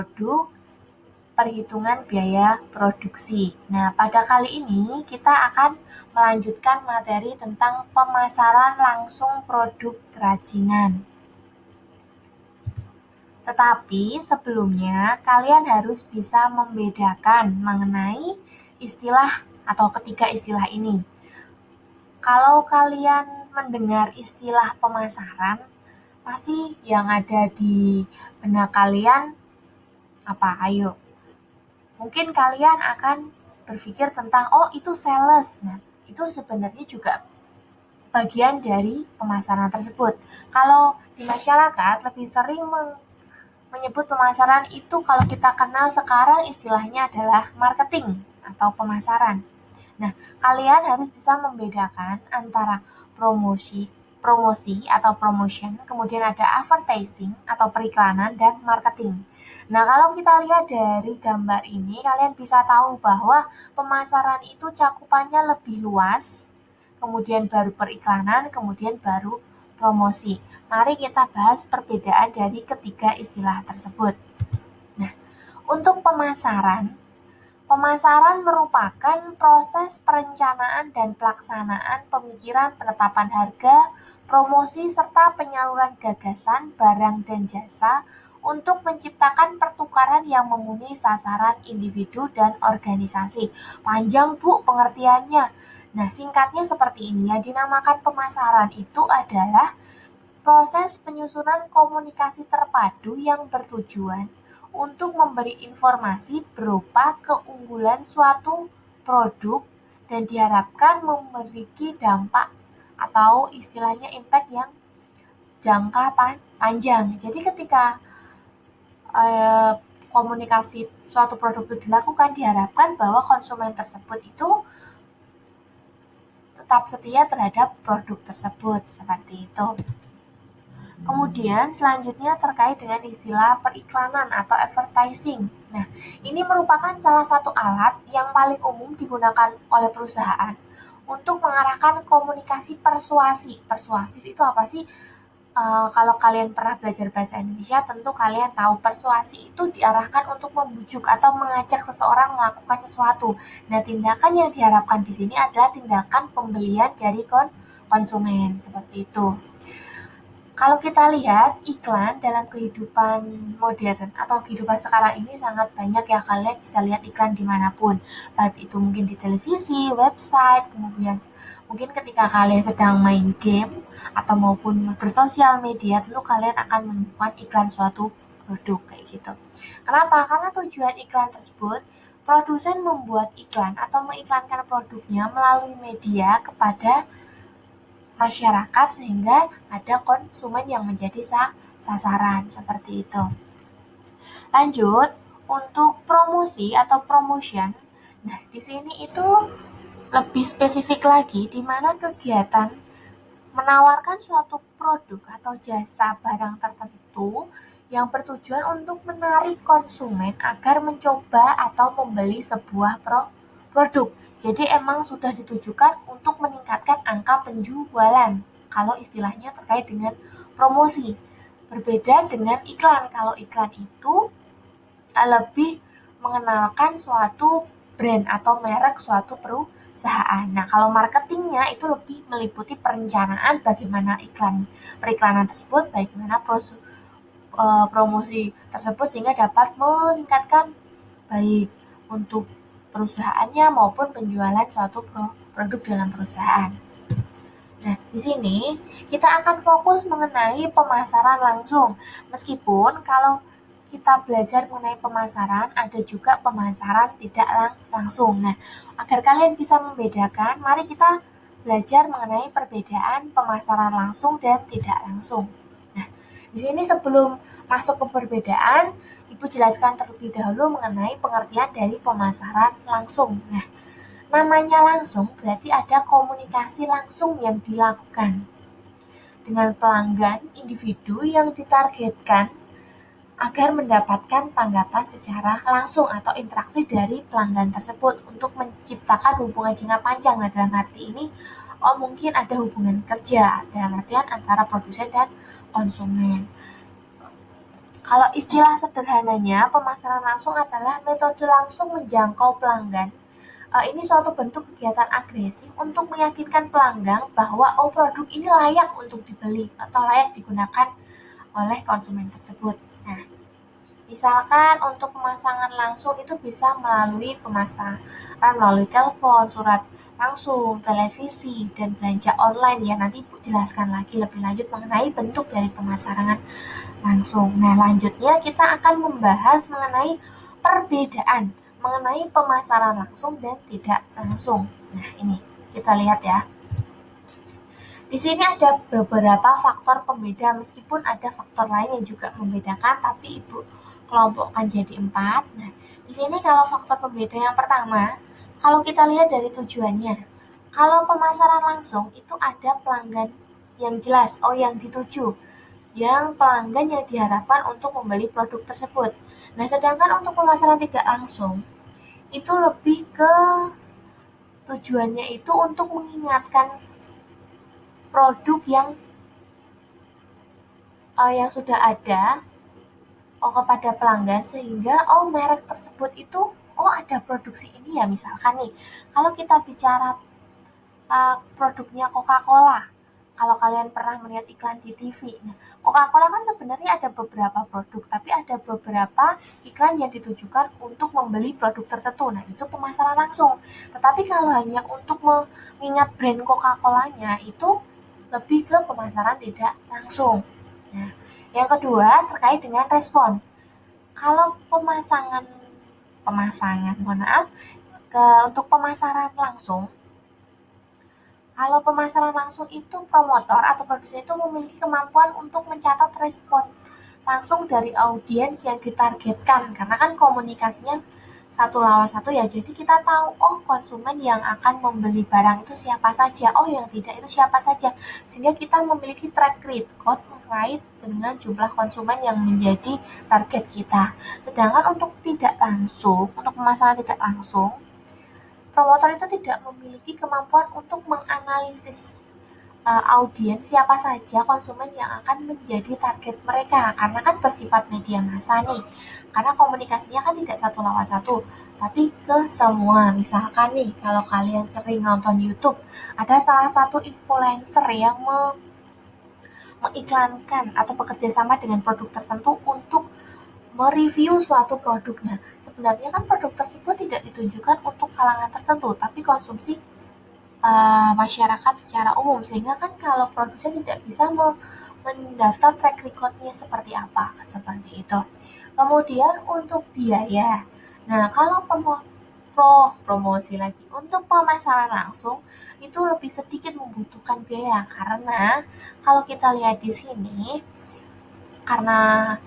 produk, perhitungan biaya produksi. Nah, pada kali ini kita akan melanjutkan materi tentang pemasaran langsung produk kerajinan. Tetapi sebelumnya kalian harus bisa membedakan mengenai istilah atau ketiga istilah ini. Kalau kalian mendengar istilah pemasaran, pasti yang ada di benak kalian apa? Ayo. Mungkin kalian akan berpikir tentang, oh itu sales. Nah, itu sebenarnya juga bagian dari pemasaran tersebut. Kalau di masyarakat lebih sering menyebut pemasaran itu kalau kita kenal sekarang istilahnya adalah marketing atau pemasaran. Nah, kalian harus bisa membedakan antara promosi atau promotion, kemudian ada advertising atau periklanan, dan marketing. Nah, kalau kita lihat dari gambar ini, kalian bisa tahu bahwa pemasaran itu cakupannya lebih luas, kemudian baru periklanan, kemudian baru promosi. Mari kita bahas perbedaan dari ketiga istilah tersebut. Nah, untuk pemasaran merupakan proses perencanaan dan pelaksanaan pemikiran penetapan harga, promosi, serta penyaluran gagasan, barang, dan jasa untuk menciptakan pertukaran yang memenuhi sasaran individu dan organisasi. Panjang, Bu, pengertiannya. Nah, singkatnya seperti ini ya, dinamakan pemasaran itu adalah proses penyusunan komunikasi terpadu yang bertujuan untuk memberi informasi berupa keunggulan suatu produk dan diharapkan memiliki dampak atau istilahnya impact yang jangka panjang. Jadi ketika komunikasi suatu produk itu dilakukan, diharapkan bahwa konsumen tersebut itu tetap setia terhadap produk tersebut, seperti itu. Kemudian selanjutnya terkait dengan istilah periklanan atau advertising. Nah, ini merupakan salah satu alat yang paling umum digunakan oleh perusahaan untuk mengarahkan komunikasi persuasi. Persuasif itu apa sih? Kalau kalian pernah belajar bahasa Indonesia, tentu kalian tahu persuasi itu diarahkan untuk membujuk atau mengajak seseorang melakukan sesuatu. Nah, tindakan yang diharapkan di sini adalah tindakan pembelian dari konsumen, seperti itu. Kalau kita lihat iklan dalam kehidupan modern atau kehidupan sekarang ini sangat banyak ya, kalian bisa lihat iklan dimanapun. Baik itu mungkin di televisi, website, kemudian mungkin ketika kalian sedang main game atau maupun bersosial media, tentu kalian akan menemukan iklan suatu produk kayak gitu. Kenapa? Karena tujuan iklan tersebut, produsen membuat iklan atau mengiklankan produknya melalui media kepada masyarakat sehingga ada konsumen yang menjadi sasaran, seperti itu. Lanjut, untuk promosi atau promotion. Nah, di sini itu lebih spesifik lagi di mana kegiatan menawarkan suatu produk atau jasa barang tertentu yang bertujuan untuk menarik konsumen agar mencoba atau membeli sebuah produk. Jadi emang sudah ditujukan untuk meningkatkan angka penjualan. Kalau istilahnya terkait dengan promosi. Berbeda dengan iklan. Kalau iklan itu lebih mengenalkan suatu brand atau merek suatu perusahaan. Nah, kalau marketingnya itu lebih meliputi perencanaan bagaimana periklanan tersebut, bagaimana promosi tersebut sehingga dapat meningkatkan baik untuk perusahaannya maupun penjualan suatu produk dalam perusahaan. Nah, di sini kita akan fokus mengenai pemasaran langsung. Meskipun kalau kita belajar mengenai pemasaran, ada juga pemasaran tidak langsung. Nah, agar kalian bisa membedakan, mari kita belajar mengenai perbedaan pemasaran langsung dan tidak langsung. Nah, di sini sebelum masuk ke perbedaan, Ibu jelaskan terlebih dahulu mengenai pengertian dari pemasaran langsung. Nah, namanya langsung berarti ada komunikasi langsung yang dilakukan dengan pelanggan individu yang ditargetkan agar mendapatkan tanggapan secara langsung atau interaksi dari pelanggan tersebut untuk menciptakan hubungan jangka panjang. Nah, dalam arti ini, mungkin ada hubungan kerja dalam artian antara produsen dan konsumen. Kalau istilah sederhananya, pemasaran langsung adalah metode langsung menjangkau pelanggan. Ini suatu bentuk kegiatan agresif untuk meyakinkan pelanggan bahwa produk ini layak untuk dibeli atau layak digunakan oleh konsumen tersebut. Nah, misalkan untuk pemasangan langsung itu bisa melalui pemasaran melalui telepon, surat langsung, televisi, dan belanja online ya. Nanti Ibu jelaskan lagi lebih lanjut mengenai bentuk dari pemasaran langsung. Nah, lanjutnya kita akan membahas mengenai perbedaan mengenai pemasaran langsung dan tidak langsung. Nah, ini kita lihat ya. Di sini ada beberapa faktor pembeda, meskipun ada faktor lain yang juga membedakan, tapi Ibu kelompokkan jadi 4. Nah, di sini kalau faktor pembeda yang pertama, kalau kita lihat dari tujuannya, kalau pemasaran langsung itu ada pelanggan yang jelas, yang dituju, yang pelanggan yang diharapkan untuk membeli produk tersebut. Nah, sedangkan untuk pemasaran tidak langsung, itu lebih ke tujuannya itu untuk mengingatkan produk yang sudah ada kepada pelanggan, sehingga merek tersebut itu ada produksi ini ya. Misalkan nih, kalau kita bicara produknya Coca-Cola, kalau kalian pernah melihat iklan di TV, nah, Coca-Cola kan sebenarnya ada beberapa produk, tapi ada beberapa iklan yang ditujukan untuk membeli produk tertentu. Nah, itu pemasaran langsung. Tetapi kalau hanya untuk mengingat brand Coca-Colanya, itu lebih ke pemasaran tidak langsung. Nah, yang kedua terkait dengan respon. Kalau untuk pemasaran langsung, kalau pemasaran langsung itu promotor atau produsen itu memiliki kemampuan untuk mencatat respon langsung dari audiens yang ditargetkan, karena kan komunikasinya satu lawan satu ya, jadi kita tahu konsumen yang akan membeli barang itu siapa saja, yang tidak itu siapa saja, sehingga kita memiliki track record terkait dengan jumlah konsumen yang menjadi target kita. Sedangkan untuk pemasaran tidak langsung, promotor itu tidak memiliki kemampuan untuk menganalisis audiens siapa saja konsumen yang akan menjadi target mereka, karena kan bersifat media massa nih, karena komunikasinya kan tidak satu lawan satu, tapi ke semua. Misalkan nih, kalau kalian sering nonton YouTube, ada salah satu influencer yang mengiklankan atau bekerja sama dengan produk tertentu untuk mereview suatu produknya. Sebenarnya kan produk tersebut tidak ditujukan untuk kalangan tertentu, tapi konsumsi masyarakat secara umum, sehingga kan kalau produsen tidak bisa mendaftar track recordnya seperti apa, seperti itu. Kemudian untuk biaya, nah kalau promosi lagi, untuk pemasaran langsung itu lebih sedikit membutuhkan biaya, karena kalau kita lihat di sini, karena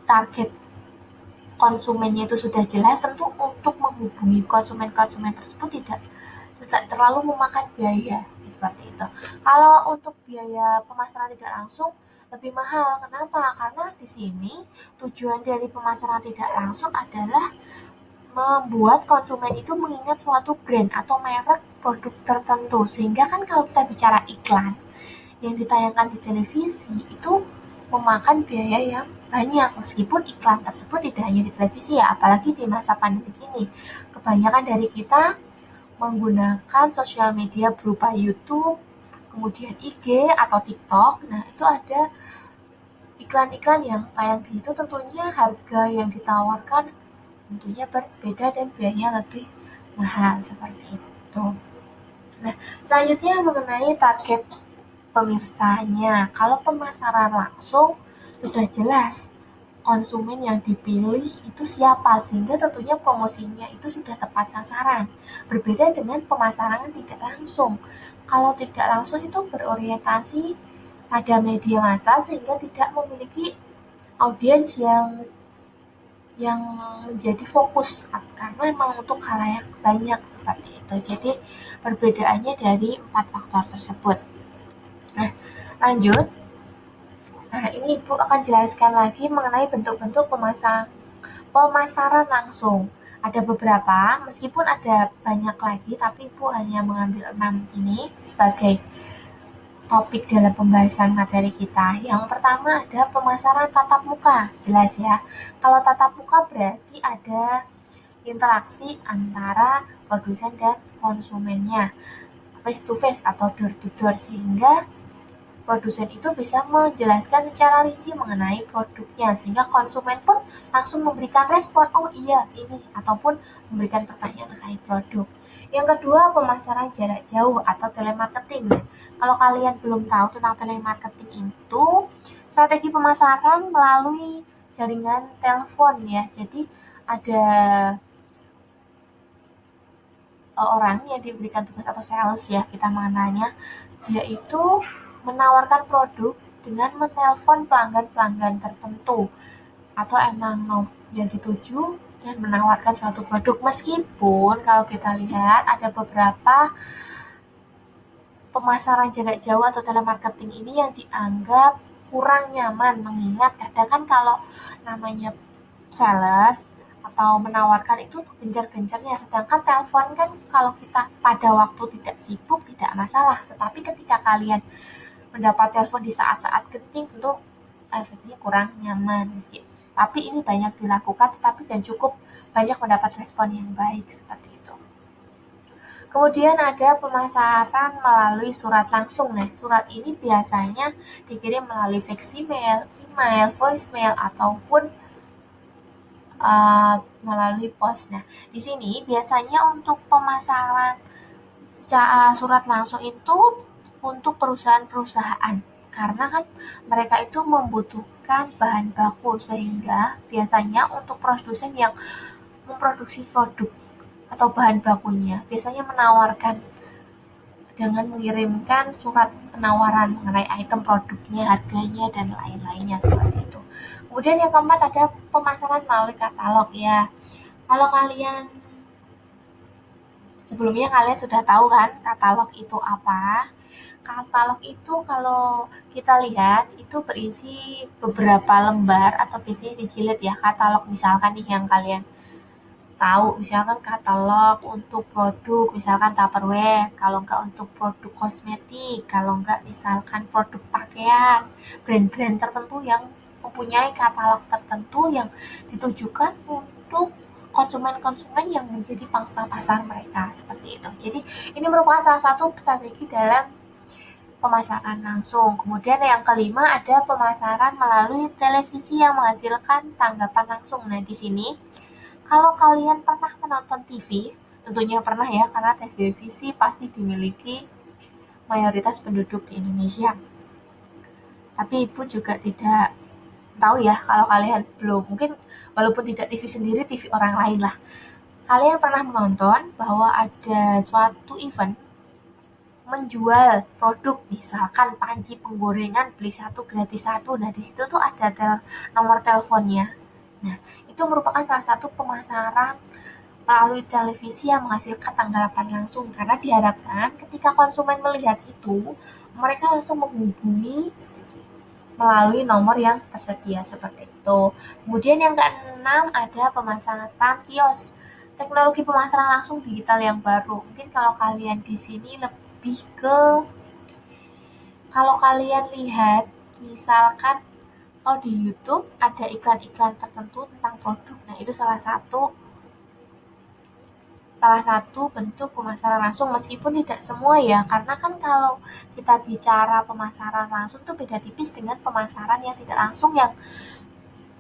target konsumennya itu sudah jelas, tentu untuk menghubungi konsumen-konsumen tersebut tidak terlalu memakan biaya seperti itu. Kalau untuk biaya pemasaran tidak langsung lebih mahal. Kenapa? Karena di sini tujuan dari pemasaran tidak langsung adalah membuat konsumen itu mengingat suatu brand atau merek produk tertentu. Sehingga kan kalau kita bicara iklan yang ditayangkan di televisi itu memakan biaya yang banyak, meskipun iklan tersebut tidak hanya di televisi ya, apalagi di masa pandemi ini. Kebanyakan dari kita menggunakan sosial media berupa YouTube, kemudian IG atau TikTok. Nah, itu ada iklan-iklan yang tayang di itu, tentunya harga yang ditawarkan tentunya berbeda dan biayanya lebih mahal seperti itu. Nah, selanjutnya mengenai target pemirsanya. Kalau pemasaran langsung sudah jelas konsumen yang dipilih itu siapa, sehingga tentunya promosinya itu sudah tepat sasaran. Berbeda dengan pemasaran tidak langsung. Kalau tidak langsung itu berorientasi pada media massa, sehingga tidak memiliki audiens yang menjadi fokus, karena memang untuk khalayak banyak seperti itu. Jadi perbedaannya dari 4 faktor tersebut. Nah, lanjut. Nah, ini Ibu akan jelaskan lagi mengenai bentuk-bentuk pemasaran langsung. Ada beberapa, meskipun ada banyak lagi, tapi Ibu hanya mengambil 6 ini sebagai topik dalam pembahasan materi kita. Yang pertama ada pemasaran tatap muka. Jelas ya. Kalau tatap muka berarti ada interaksi antara produsen dan konsumennya, face to face atau door to door, sehingga produsen itu bisa menjelaskan secara rinci mengenai produknya, sehingga konsumen pun langsung memberikan respon, oh iya ini, ataupun memberikan pertanyaan terkait produk. Yang kedua, pemasaran jarak jauh atau telemarketing. Kalau kalian belum tahu tentang telemarketing itu, strategi pemasaran melalui jaringan telepon ya. Jadi ada orang yang diberikan tugas atau sales ya, kita mengenalnya, dia itu menawarkan produk dengan menelpon pelanggan-pelanggan tertentu atau emang yang dituju dan menawarkan suatu produk. Meskipun kalau kita lihat ada beberapa pemasaran jarak jauh atau telemarketing ini yang dianggap kurang nyaman, mengingat kadang kan kalau namanya sales atau menawarkan itu gencar-gencarnya, sedangkan telepon kan kalau kita pada waktu tidak sibuk tidak masalah, tetapi ketika kalian mendapat telepon di saat-saat genting tentu efeknya kurang nyaman. Tapi ini banyak dilakukan tetapi dan cukup banyak mendapat respon yang baik seperti itu. Kemudian ada pemasaran melalui surat langsung. Nah, surat ini biasanya dikirim melalui fax email, voicemail, ataupun melalui pos. Nah, di sini biasanya untuk pemasaran surat langsung itu untuk perusahaan-perusahaan, karena kan mereka itu membutuhkan bahan baku, sehingga biasanya untuk produsen yang memproduksi produk atau bahan bakunya biasanya menawarkan dengan mengirimkan surat penawaran mengenai item produknya, harganya, dan lain-lainnya seperti itu. Kemudian yang keempat ada pemasaran melalui katalog ya. Kalau kalian sebelumnya kalian sudah tahu kan katalog itu apa? Katalog itu kalau kita lihat itu berisi beberapa lembar atau biasanya dijilid ya. Katalog misalkan nih yang kalian tahu, misalkan katalog untuk produk, misalkan Tupperware, kalau enggak untuk produk kosmetik, kalau enggak misalkan produk pakaian, brand-brand tertentu yang mempunyai katalog tertentu yang ditujukan untuk konsumen-konsumen yang menjadi pangsa pasar mereka, seperti itu. Jadi ini merupakan salah satu strategi dalam pemasaran langsung. Kemudian yang kelima ada pemasaran melalui televisi yang menghasilkan tanggapan langsung. Nah, di sini kalau kalian pernah menonton TV, tentunya pernah ya, karena televisi pasti dimiliki mayoritas penduduk di Indonesia. Tapi Ibu juga tidak tahu ya, kalau kalian belum, mungkin walaupun tidak TV sendiri, TV orang lain lah. Kalian pernah menonton bahwa ada suatu event menjual produk, misalkan panci penggorengan beli satu gratis satu. Nah, di situ tuh ada nomor teleponnya. Nah, itu merupakan salah satu pemasaran melalui televisi yang menghasilkan tanggapan langsung, karena diharapkan ketika konsumen melihat itu, mereka langsung menghubungi melalui nomor yang tersedia seperti itu. Kemudian yang keenam ada pemasaran kios. Teknologi pemasaran langsung digital yang baru. Mungkin kalau kalian di sini lebih ke, kalau kalian lihat misalkan kalau di YouTube ada iklan-iklan tertentu tentang produk. Nah, itu salah satu bentuk pemasaran langsung, meskipun tidak semua ya, karena kan kalau kita bicara pemasaran langsung itu beda tipis dengan pemasaran yang tidak langsung, yang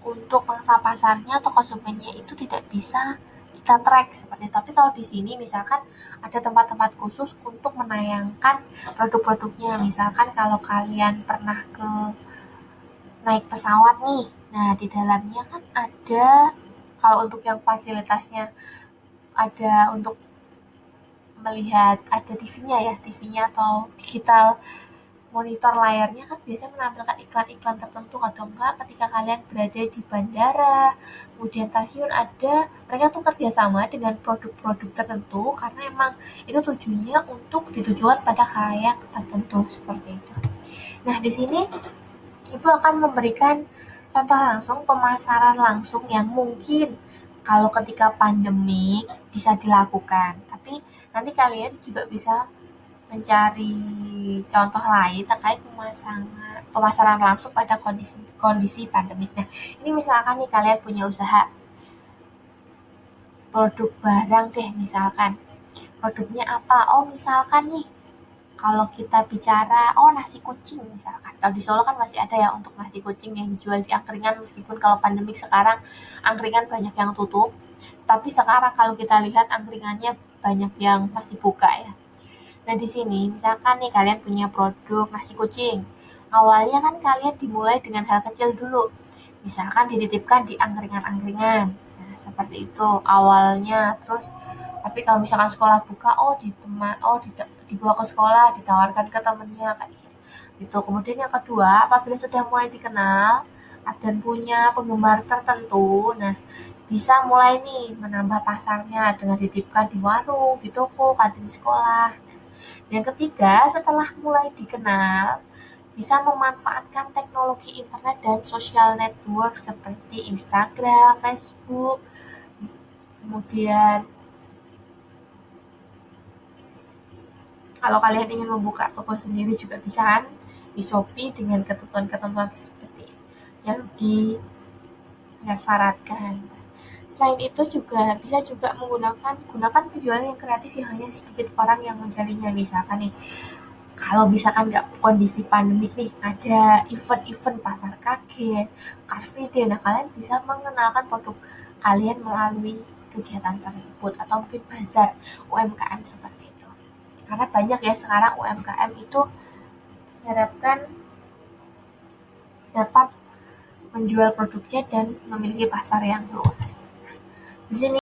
untuk pangsa pasarnya atau konsumennya itu tidak bisa kita track seperti itu. Tapi kalau di sini misalkan ada tempat-tempat khusus untuk menayangkan produk-produknya, misalkan kalau kalian pernah naik pesawat nih, nah di dalamnya kan ada, kalau untuk yang fasilitasnya ada untuk melihat, ada TV-nya atau digital monitor layarnya kan biasanya menampilkan iklan-iklan tertentu, atau enggak ketika kalian berada di bandara, kemudian stasiun ada, mereka tuh kerjasama dengan produk-produk tertentu karena emang itu tujuannya untuk ditujukan pada khalayak tertentu seperti itu. Nah, di sini Ibu akan memberikan contoh langsung pemasaran langsung yang mungkin kalau ketika pandemi bisa dilakukan. Tapi nanti kalian juga bisa mencari contoh lain terkait pemasaran langsung pada kondisi pandemik. Nah, ini misalkan nih kalian punya usaha produk barang deh misalkan. Produknya apa? Oh, misalkan nih kalau kita bicara, nasi kucing misalkan. Kalau di Solo kan masih ada ya untuk nasi kucing yang dijual di angkringan meskipun kalau pandemik sekarang angkringan banyak yang tutup. Tapi sekarang kalau kita lihat angkringannya banyak yang masih buka ya. Nah, di sini misalkan nih kalian punya produk nasi kucing. Awalnya kan kalian dimulai dengan hal kecil dulu. Misalkan dititipkan di angkringan-angkringan. Nah, seperti itu awalnya. Terus tapi kalau misalkan sekolah buka, dibawa ke sekolah, ditawarkan ke temennya kayak gitu. Itu. Kemudian yang kedua, apabila sudah mulai dikenal dan punya penggemar tertentu, nah bisa mulai nih menambah pasarnya dengan dititipkan di warung, di toko, kantin sekolah. Yang ketiga, setelah mulai dikenal, bisa memanfaatkan teknologi internet dan social network seperti Instagram, Facebook, kemudian kalau kalian ingin membuka toko sendiri juga bisa kan di Shopee dengan ketentuan-ketentuan seperti yang disyaratkan. Selain itu juga bisa juga gunakan penjualan yang kreatif yang hanya sedikit orang yang menjadinya. Misalkan nih, kalau misalkan nggak kondisi pandemik nih, ada event-event pasar kaget, car free day, nah kalian bisa mengenalkan produk kalian melalui kegiatan tersebut atau mungkin bazar UMKM seperti itu. Karena banyak ya sekarang UMKM itu diharapkan dapat menjual produknya dan memiliki pasar yang luas. Di sini